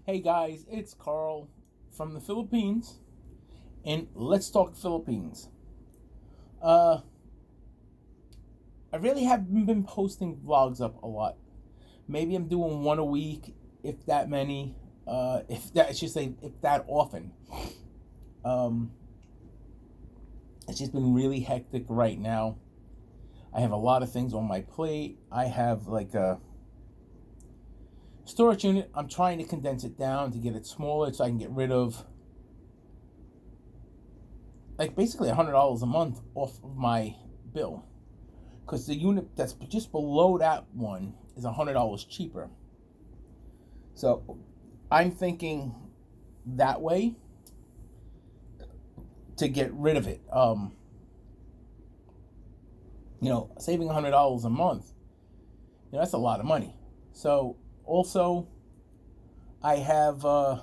Hey guys, it's Carl from the Philippines, and let's talk Philippines. Uh, I really haven't been posting vlogs up a lot. Maybe I'm doing one a week, if that many. If that, I should say, if that often. Um, it's just been really hectic right now. I have a lot of things on my plate. I have like a storage unit. I'm trying to condense it down to get it smaller so I can get rid of like basically $100 a month off of my bill, because the unit that's just below that one is $100 cheaper. So I'm thinking that way to get rid of it. Saving $100 a month, that's a lot of money. So also, I have, I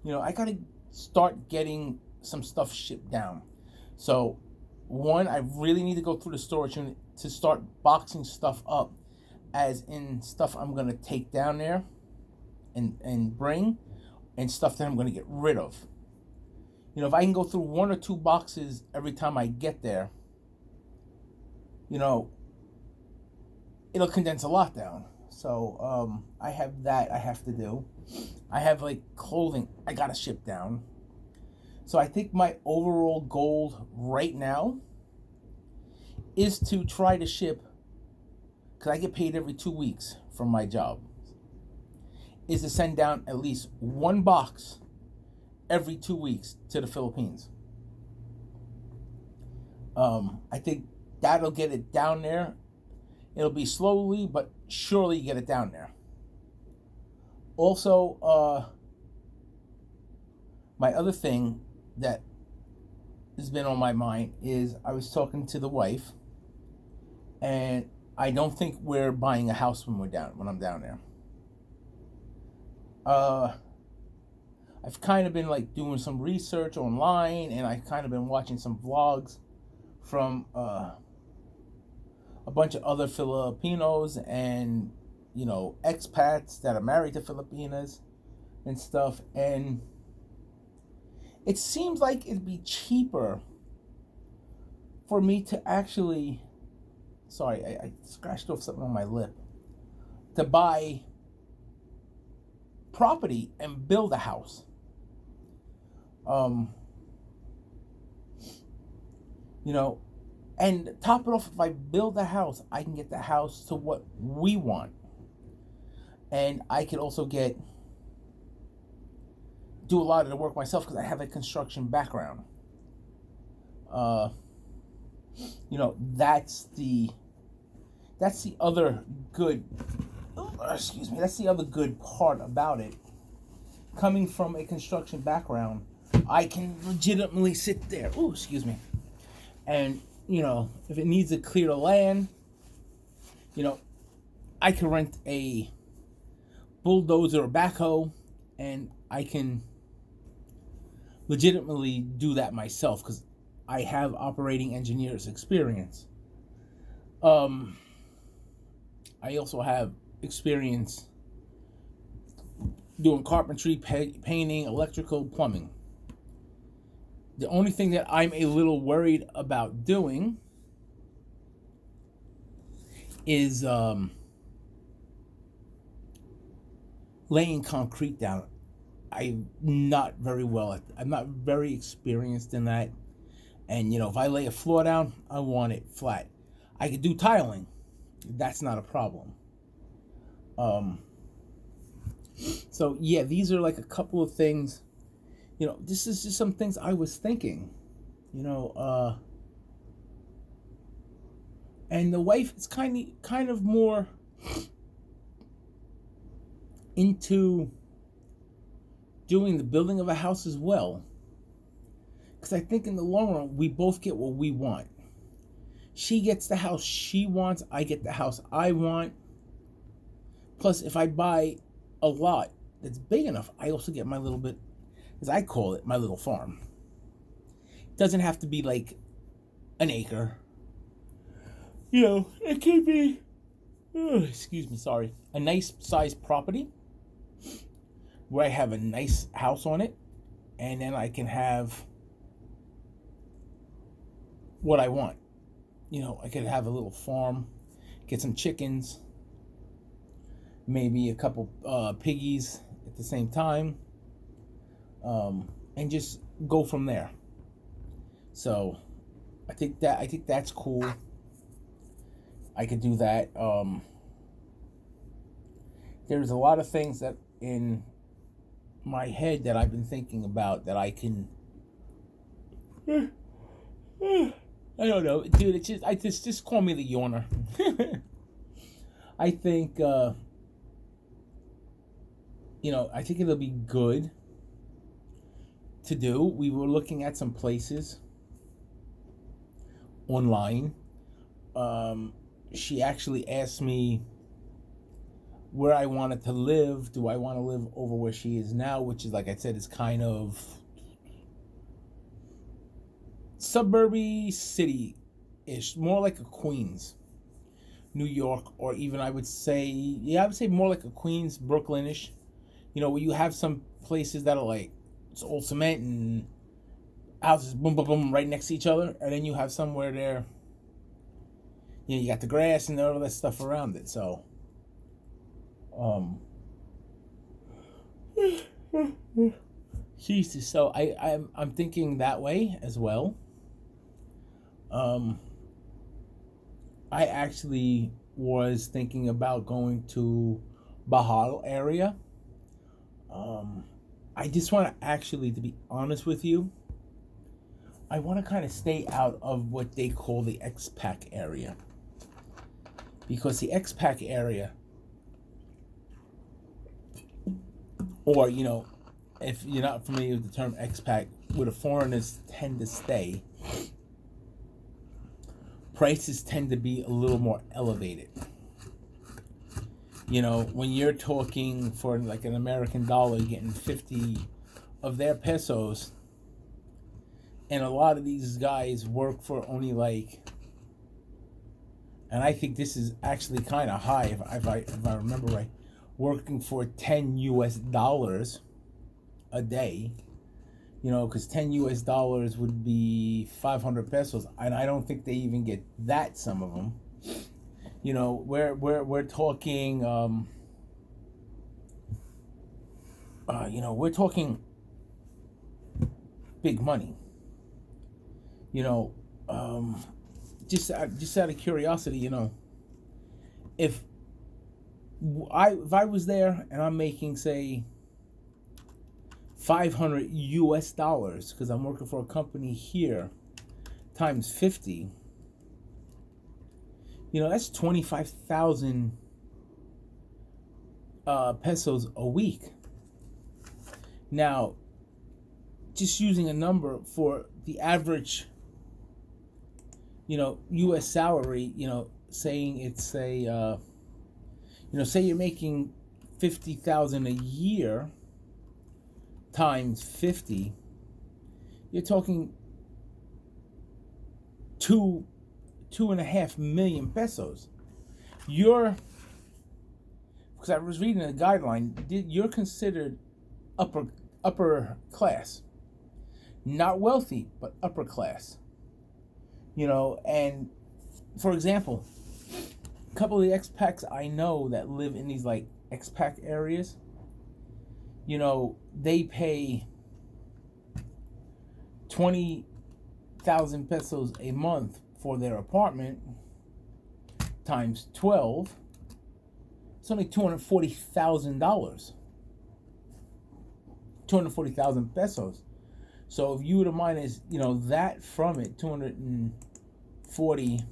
got to start getting some stuff shipped down. So, one, I really need to go through the storage unit to start boxing stuff up, as in stuff I'm going to take down there and bring, and stuff that I'm going to get rid of. If I can go through one or two boxes every time I get there, it'll condense a lot down. So I have that I have to do. I have like clothing I gotta ship down. So I think my overall goal right now is to try to ship, because I get paid every 2 weeks from my job, is to send down at least one box every 2 weeks to the Philippines. I think that'll get it down there. It'll be slowly but surely get it down there. Also, my other thing that has been on my mind is I was talking to the wife, and I don't think we're buying a house when I'm down there. I've kind of been like doing some research online, and I've kind of been watching some vlogs from a bunch of other Filipinos and expats that are married to Filipinas and stuff, and it seems like it'd be cheaper for me to actually, sorry, I scratched off something on my lip, to buy property and build a house. And top it off, if I build a house, I can get the house to what we want. And I could also do a lot of the work myself, because I have a construction background. That's the other good, that's the other good part about it. Coming from a construction background, I can legitimately sit there, and if it needs to clear the land, I can rent a bulldozer or backhoe, and I can legitimately do that myself, because I have operating engineer's experience. I also have experience doing carpentry, painting, electrical, plumbing. The only thing that I'm a little worried about doing is laying concrete down. I'm not very experienced in that. And if I lay a floor down, I want it flat. I could do tiling. That's not a problem. So yeah, these are like a couple of things. This is just some things I was thinking. And the wife is kind of more into doing the building of a house as well, because I think in the long run we both get what we want. She gets the house she wants, I get the house I want. Plus, if I buy a lot that's big enough, I also get my little bit, as I call it, my little farm. It doesn't have to be like an acre. It can be, a nice sized property where I have a nice house on it, and then I can have what I want. I could have a little farm, get some chickens, maybe a couple piggies at the same time, and just go from there. So I think that's cool. I could do that. There's a lot of things that in my head that I've been thinking about that I can. I don't know, dude. It's just call me the yawner. I think I think it'll be good to do. We were looking at some places online. She actually asked me where I wanted to live. Do I want to live over where she is now, which is, like I said, is kind of suburby city-ish, more like a Queens, New York, or even I would say more like a Queens, Brooklyn-ish. Where you have some places that are like it's all cement and houses boom boom boom right next to each other, and then you have somewhere there. You got the grass and all that stuff around it. So, Jesus. So I'm thinking that way as well. I actually was thinking about going to Bahal area. I just want to actually, to be honest with you, I want to kind of stay out of what they call the expat area. Because the expat area, or, if you're not familiar with the term expat, where the foreigners tend to stay, prices tend to be a little more elevated. When you're talking for like an American dollar, you're getting 50 of their pesos, and a lot of these guys work for only and I think this is actually kind of high if I remember right, working for $10 a day. Because $10 would be 500 pesos, and I don't think they even get that. Some of them, we're talking, we're talking big money. Just out of curiosity, if I was there and I'm making, say, $500 because I'm working for a company here, times 50, that's 25,000 pesos a week. Now, just using a number for the average, U.S. salary, saying it's say you're making 50,000 a year times 50, you're talking 2.5 million pesos. Because I was reading a guideline, you're considered upper class, not wealthy, but upper class. And for example, a couple of the expats I know that live in these like expat areas, they pay 20,000 pesos a month for their apartment times 12. It's only $240,000. 240,000 pesos. So if you were to minus, that from it, 240,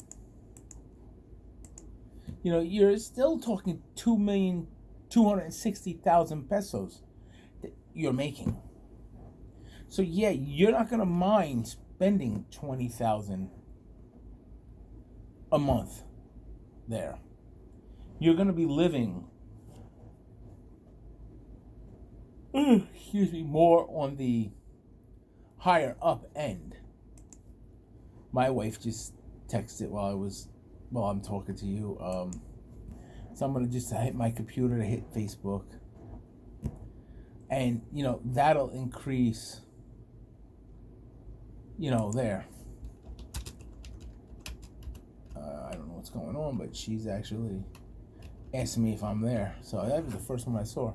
you're still talking 2,260,000 pesos that you're making. So yeah, you're not gonna mind spending 20,000 a month there. You're gonna be living, more on the higher up end. My wife just texted while I'm talking to you. So I'm gonna just hit my computer to hit Facebook. And, that'll increase, there. I don't know what's going on, but she's actually asking me if I'm there. So that was the first one I saw.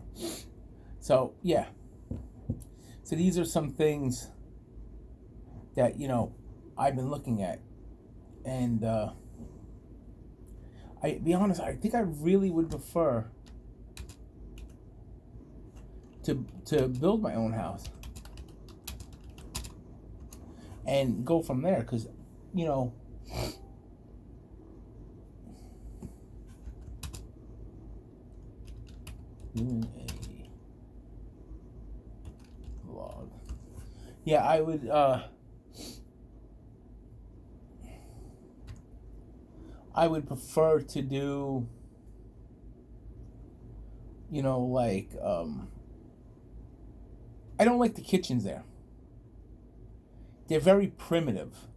So, yeah. So these are some things that, I've been looking at. And I be honest, I think I really would prefer to build my own house and go from there, because doing a vlog, yeah, I would prefer to do, like, I don't like the kitchens there. They're very primitive.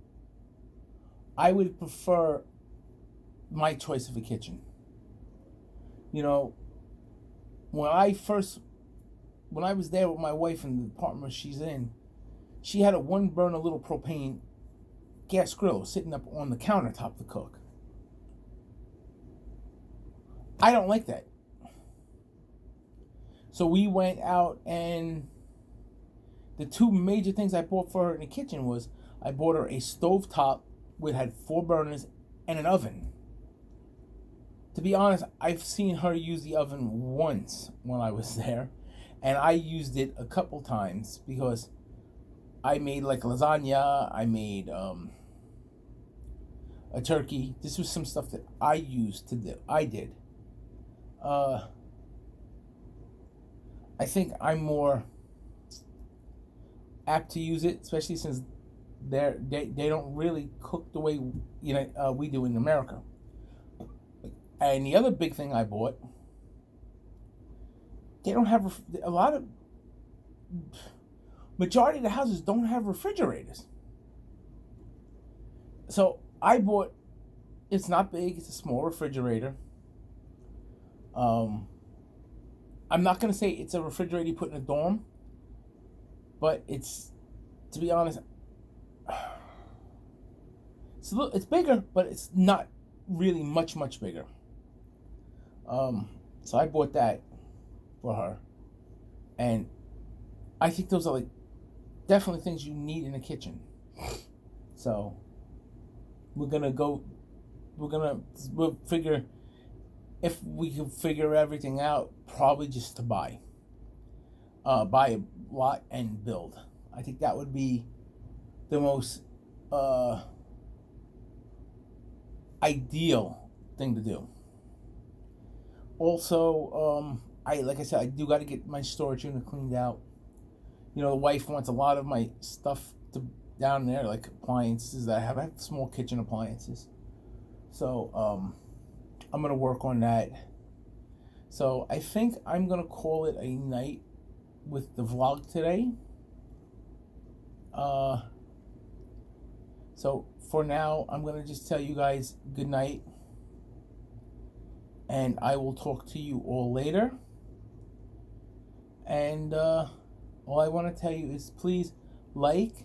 I would prefer my choice of a kitchen. When I was there with my wife in the apartment she's in, she had a 1-burner little propane gas grill sitting up on the countertop to cook. I don't like that. So we went out, and the two major things I bought for her in the kitchen was I bought her a stovetop which had 4 burners and an oven. To be honest, I've seen her use the oven once when I was there, and I used it a couple times because I made like lasagna, I made a turkey. This was some stuff that I used to do. I did. I think I'm more apt to use it, especially since they don't really cook the way we do in America. And the other big thing I bought, they don't have majority of the houses don't have refrigerators. So I bought, it's not big, it's a small refrigerator. I'm not going to say it's a refrigerator you put in a dorm, but it's, to be honest, it's bigger, but it's not really much bigger. So I bought that for her, and I think those are like definitely things you need in a kitchen. So we'll figure, if we can figure everything out, probably just to buy a lot and build. I think that would be the most ideal thing to do. Also, like I said, I do got to get my storage unit cleaned out. The wife wants a lot of my stuff down there, like appliances that I have. I have small kitchen appliances. So, I'm going to work on that. So, I think I'm going to call it a night with the vlog today. So, for now, I'm going to just tell you guys good night. And I will talk to you all later. And all I want to tell you is please like,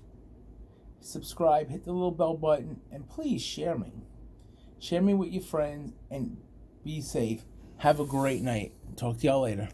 subscribe, hit the little bell button, and please share me. Share me with your friends, and be safe. Have a great night. Talk to y'all later.